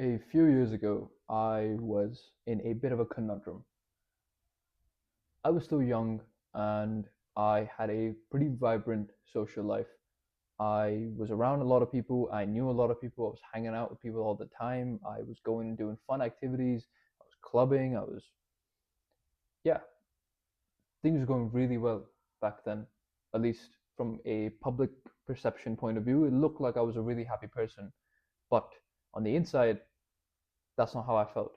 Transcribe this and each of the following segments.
A few years ago, I was in a bit of a conundrum. I was still young and I had a pretty vibrant social life. I was around a lot of people. I knew a lot of people. I was hanging out with people all the time. I was going and doing fun activities. I was clubbing. Yeah, things were going really well back then. At least from a public perception point of view, it looked like I was a really happy person. But on the inside, that's not how I felt.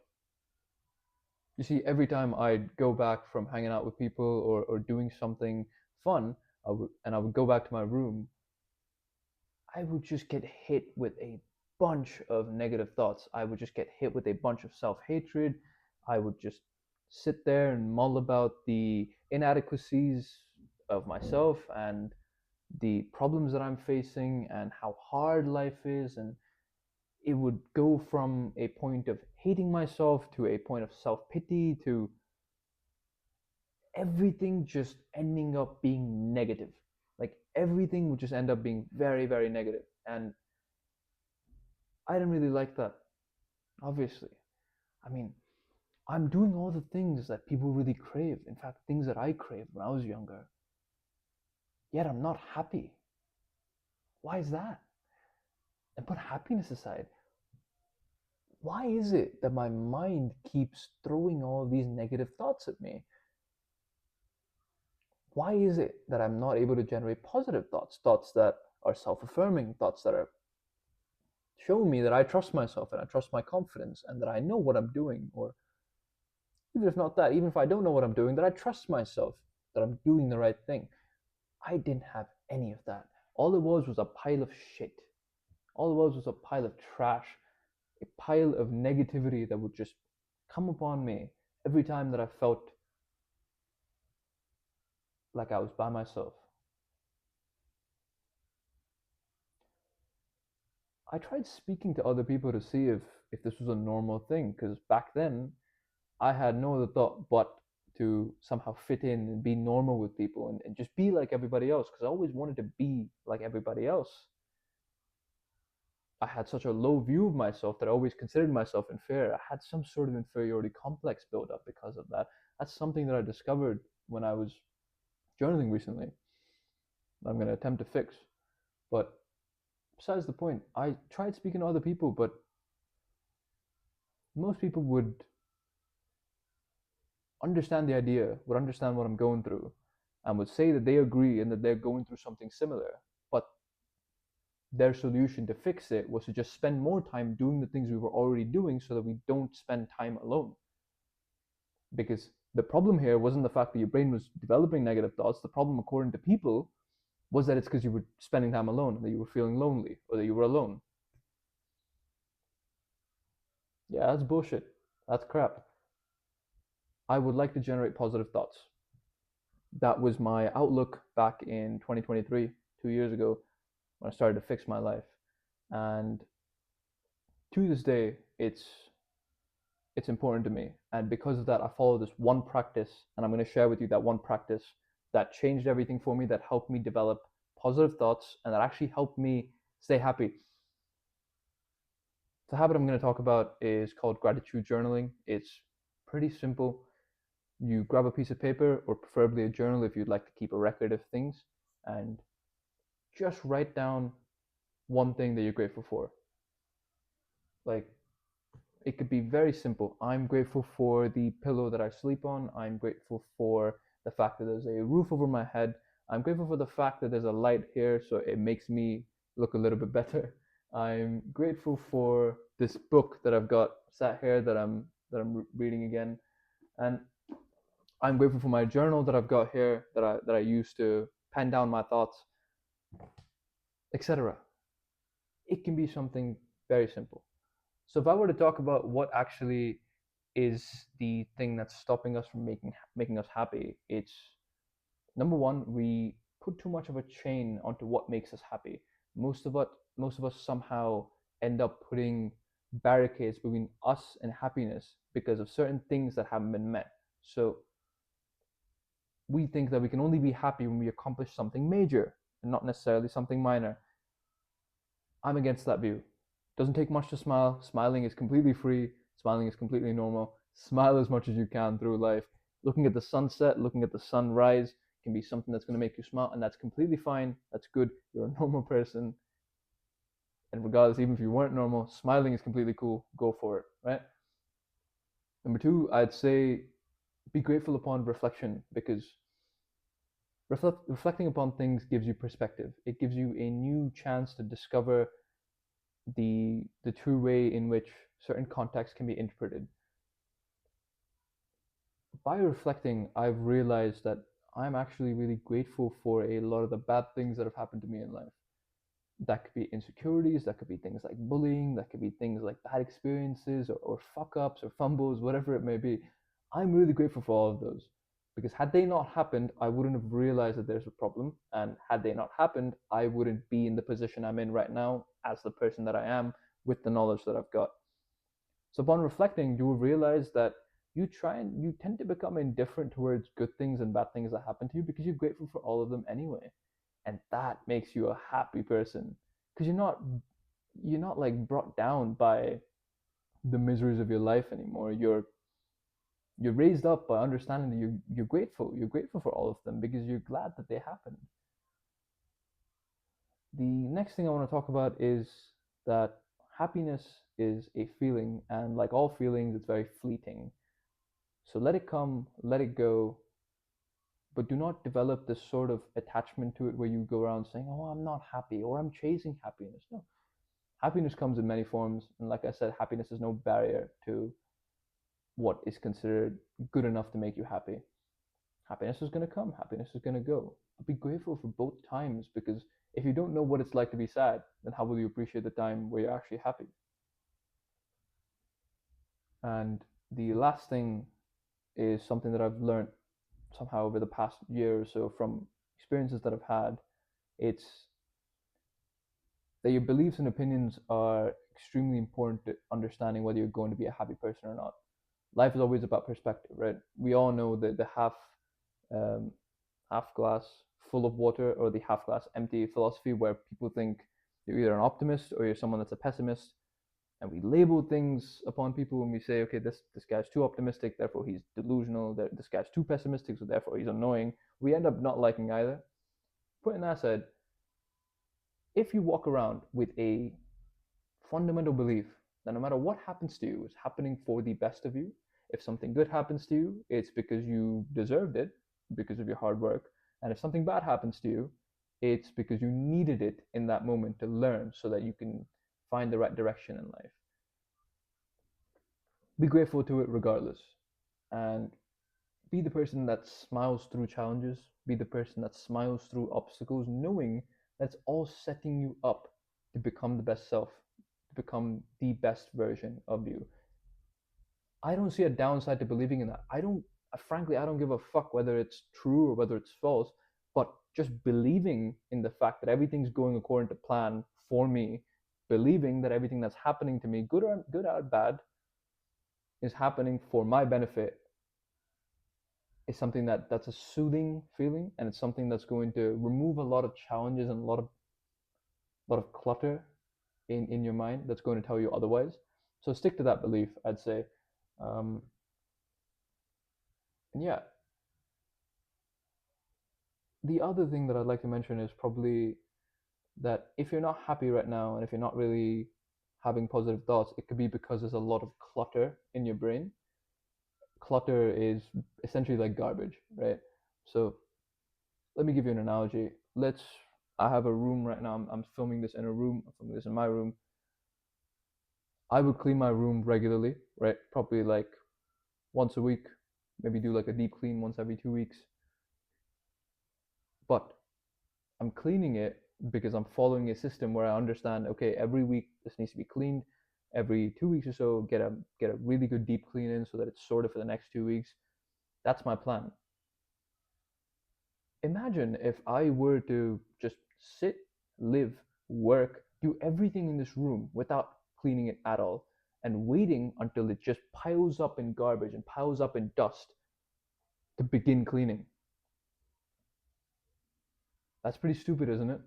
You see, every time I'd go back from hanging out with people or doing something fun, I would go back to my room, I would just get hit with a bunch of negative thoughts. I would just get hit with a bunch of self hatred. I would just sit there and mull about the inadequacies of myself and the problems that I'm facing and how hard life is. And it would go from a point of hating myself to a point of self pity to everything just ending up being negative. Like everything would just end up being very, very negative. And I didn't really like that, obviously. I mean, I'm doing all the things that people really crave. In fact, things that I craved when I was younger. Yet I'm not happy. Why is that? And put happiness aside. Why is it that my mind keeps throwing all these negative thoughts at me? Why is it that I'm not able to generate positive thoughts? Thoughts that are self affirming, thoughts that are showing me that I trust myself and I trust my confidence and that I know what I'm doing, or even if not that, even if I don't know what I'm doing, that I trust myself, that I'm doing the right thing. I didn't have any of that. All it was a pile of shit. All it was a pile of trash, a pile of negativity that would just come upon me every time that I felt like I was by myself. I tried speaking to other people to see if this was a normal thing, because back then I had no other thought but to somehow fit in and be normal with people and just be like everybody else because I always wanted to be like everybody else. I had such a low view of myself that I always considered myself inferior. I had some sort of inferiority complex built up because of that. That's something that I discovered when I was journaling recently. I'm going to attempt to fix. But besides the point, I tried speaking to other people, but most people would understand the idea, would understand what I'm going through, and would say that they agree and that they're going through something similar. But their solution to fix it was to just spend more time doing the things we were already doing so that we don't spend time alone. Because the problem here wasn't the fact that your brain was developing negative thoughts. The problem, according to people, was that it's because you were spending time alone and that you were feeling lonely or that you were alone. Yeah, that's bullshit. That's crap. I would like to generate positive thoughts. That was my outlook back in 2023, 2 years ago, when I started to fix my life. And to this day, it's important to me. And because of that, I follow this one practice, and I'm going to share with you that one practice that changed everything for me, that helped me develop positive thoughts, and that actually helped me stay happy. The habit I'm going to talk about is called gratitude journaling. It's pretty simple. You grab a piece of paper, or preferably a journal if you'd like to keep a record of things, and just write down one thing that you're grateful for. Like, it could be very simple. I'm grateful for the pillow that I sleep on. I'm grateful for the fact that there's a roof over my head. I'm grateful for the fact that there's a light here, so it makes me look a little bit better. I'm grateful for this book that I've got sat here that I'm reading again, and I'm grateful for my journal that I've got here that I use to pen down my thoughts, etc. It can be something very simple. So if I were to talk about what actually is the thing that's stopping us from making us happy, it's number one, we put too much of a chain onto what makes us happy. Most of us somehow end up putting barricades between us and happiness because of certain things that haven't been met. So we think that we can only be happy when we accomplish something major and not necessarily something minor. I'm against that view. Doesn't take much to smile. Smiling is completely free. Smiling is completely normal. Smile as much as you can through life. Looking at the sunset, looking at the sunrise can be something that's going to make you smile, and that's completely fine. That's good. You're a normal person, and regardless, even if you weren't normal, smiling is completely cool. Go for it, right? Number two, I'd say be grateful upon reflection because reflecting upon things gives you perspective. It gives you a new chance to discover the true way in which certain contexts can be interpreted. By reflecting, I've realized that I'm actually really grateful for a lot of the bad things that have happened to me in life. That could be insecurities, that could be things like bullying, that could be things like bad experiences or fuck ups or fumbles, whatever it may be. I'm really grateful for all of those because had they not happened, I wouldn't have realized that there's a problem. And had they not happened, I wouldn't be in the position I'm in right now as the person that I am with the knowledge that I've got. So upon reflecting, you will realize that you tend to become indifferent towards good things and bad things that happen to you because you're grateful for all of them anyway. And that makes you a happy person. Because you're not like brought down by the miseries of your life anymore. You're raised up by understanding that you're grateful. You're grateful for all of them because you're glad that they happened. The next thing I want to talk about is that happiness is a feeling, and like all feelings, it's very fleeting. So let it come, let it go, but do not develop this sort of attachment to it where you go around saying, "Oh, I'm not happy," or "I'm chasing happiness." No, happiness comes in many forms, and like I said, happiness is no barrier to what is considered good enough to make you happy. Happiness is going to come, happiness is going to go. But be grateful for both times because if you don't know what it's like to be sad, then how will you appreciate the time where you're actually happy? And the last thing is something that I've learned somehow over the past year or so from experiences that I've had. It's that your beliefs and opinions are extremely important to understanding whether you're going to be a happy person or not. Life is always about perspective, right? We all know that the um, half glass full of water or the half glass empty philosophy, where people think you're either an optimist or you're someone that's a pessimist, and we label things upon people and we say, okay, this guy's too optimistic, therefore he's delusional. This guy's too pessimistic, so therefore he's annoying. We end up not liking either. Putting that said, if you walk around with a fundamental belief that no matter what happens to you, it's happening for the best of you. If something good happens to you, it's because you deserved it, because of your hard work. And if something bad happens to you, it's because you needed it in that moment to learn so that you can find the right direction in life. Be grateful to it regardless. And be the person that smiles through challenges, be the person that smiles through obstacles, knowing that's all setting you up to become the best self, to become the best version of you. I don't see a downside to believing in that. Frankly, I don't give a fuck whether it's true or whether it's false, but just believing in the fact that everything's going according to plan for me, believing that everything that's happening to me, good or bad, is happening for my benefit is something that's a soothing feeling, and it's something that's going to remove a lot of challenges and a lot of clutter in your mind that's going to tell you otherwise. So stick to that belief, I'd say. Um, and yeah, the other thing that I'd like to mention is probably that if you're not happy right now and if you're not really having positive thoughts, it could be because there's a lot of clutter in your brain. Clutter is essentially like garbage, right? So let me give you an analogy. I have a room right now. I'm filming this in a room. I'm filming this in my room. I would clean my room regularly, right? Probably like once a week, maybe do like a deep clean once every 2 weeks. But I'm cleaning it because I'm following a system where I understand, okay, every week this needs to be cleaned. Every 2 weeks or so, get a really good deep clean in so that it's sorted for the next 2 weeks. That's my plan. Imagine if I were to just sit, live, work, do everything in this room without cleaning it at all, and waiting until it just piles up in garbage and piles up in dust to begin cleaning. That's pretty stupid, isn't it?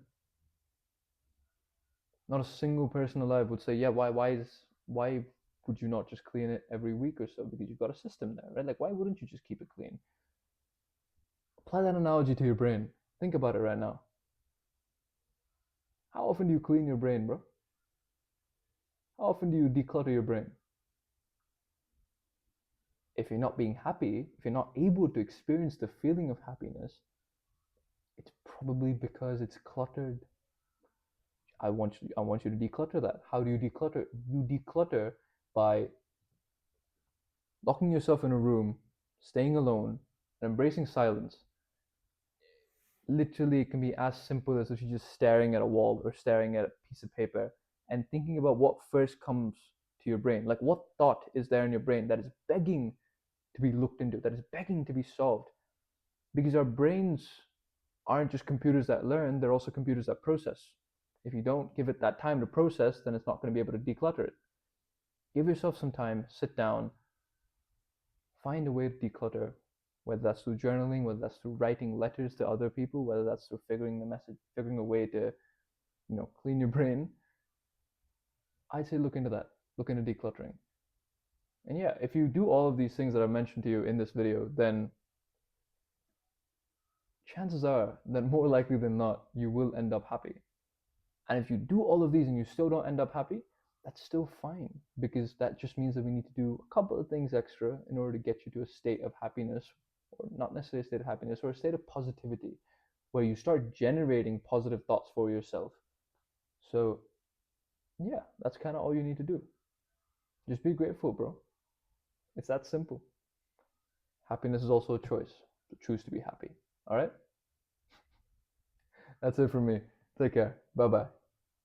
Not a single person alive would say, yeah, why would you not just clean it every week or so? Because you've got a system there, right? Like, why wouldn't you just keep it clean? Apply that analogy to your brain. Think about it right now. How often do you clean your brain, bro? How often do you declutter your brain? If you're not being happy, if you're not able to experience the feeling of happiness, it's probably because it's cluttered. I want you to declutter that. How do you declutter? You declutter by locking yourself in a room, staying alone, and embracing silence. Literally, it can be as simple as if you're just staring at a wall or staring at a piece of paper and thinking about what first comes to your brain. Like, what thought is there in your brain that is begging to be looked into, that is begging to be solved? Because our brains aren't just computers that learn, they're also computers that process. If you don't give it that time to process, then it's not going to be able to declutter it. Give yourself some time, sit down, find a way to declutter, whether that's through journaling, whether that's through writing letters to other people, whether that's through figuring a way to, clean your brain. I'd say look into that. Look into decluttering. And yeah, if you do all of these things that I've mentioned to you in this video, then chances are that more likely than not, you will end up happy. And if you do all of these and you still don't end up happy, that's still fine, because that just means that we need to do a couple of things extra in order to get you to a state of happiness, or not necessarily a state of happiness, or a state of positivity, where you start generating positive thoughts for yourself. So, yeah, that's kind of all you need to do. Just be grateful, bro. It's that simple. Happiness is also a choice. So choose to be happy. All right? That's it from me. Take care. Bye bye.